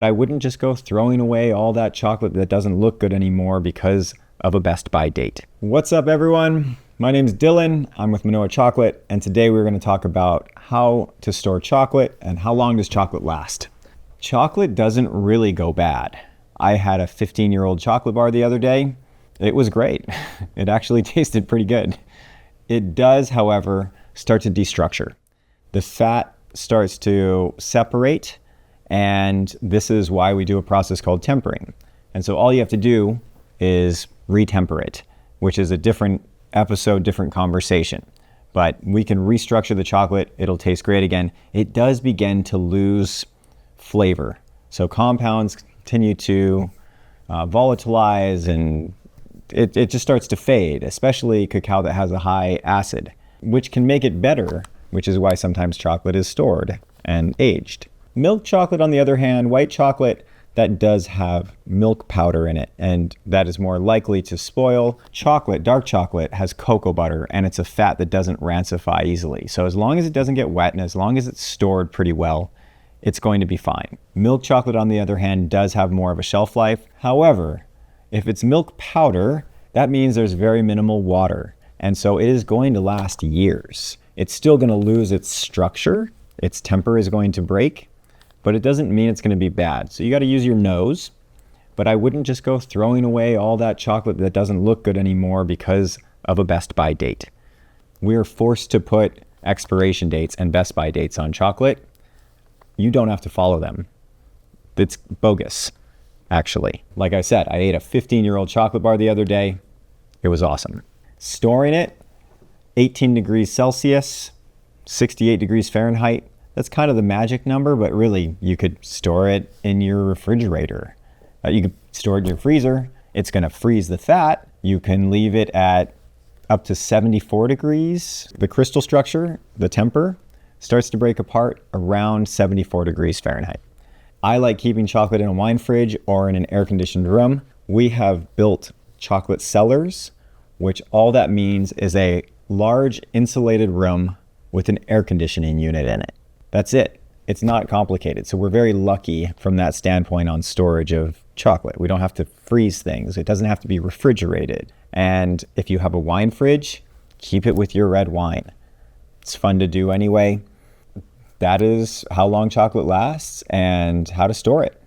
I wouldn't just go throwing away all that chocolate that doesn't look good anymore because of a best by date. What's up, everyone? My name's Dylan. I'm with Manoa Chocolate, and today we're going to talk about how to store chocolate and how long does chocolate last. Chocolate doesn't really go bad. I had a 15-year-old chocolate bar the other day. It was great. It actually tasted pretty good. It does, however, start to destructure. The fat starts to separate, and this is why we do a process called tempering. And so all you have to do is retemper it, which is a different episode, different conversation. But we can restructure the chocolate. It'll taste great again. It does begin to lose flavor. So compounds continue to volatilize, and it just starts to fade, especially cacao that has a high acid, which can make it better, which is why sometimes chocolate is stored and aged. Milk chocolate, on the other hand, white chocolate, that does have milk powder in it, and that is more likely to spoil. Chocolate, dark chocolate, has cocoa butter, and it's a fat that doesn't rancify easily. So as long as it doesn't get wet and as long as it's stored pretty well, it's going to be fine. Milk chocolate, on the other hand, does have more of a shelf life. However, if it's milk powder, that means there's very minimal water, and so it is going to last years. It's still going to lose its structure. Its temper is going to break, but it doesn't mean it's going to be bad. So you got to use your nose, but I wouldn't just go throwing away all that chocolate that doesn't look good anymore because of a best by date. We are forced to put expiration dates and best by dates on chocolate. You don't have to follow them. It's bogus, actually. Like I said, I ate a 15-year-old chocolate bar the other day. It was awesome. Storing it, 18 degrees Celsius, 68 degrees Fahrenheit. That's kind of the magic number, but really you could store it in your refrigerator. You could store it in your freezer. It's going to freeze the fat. You can leave it at up to 74 degrees. The crystal structure, the temper, starts to break apart around 74 degrees Fahrenheit. I like keeping chocolate in a wine fridge or in an air-conditioned room. We have built chocolate cellars, which all that means is a large insulated room with an air conditioning unit in it. That's it. It's not complicated. So we're very lucky from that standpoint on storage of chocolate. We don't have to freeze things. It doesn't have to be refrigerated. And if you have a wine fridge, keep it with your red wine. It's fun to do anyway. That is how long chocolate lasts and how to store it.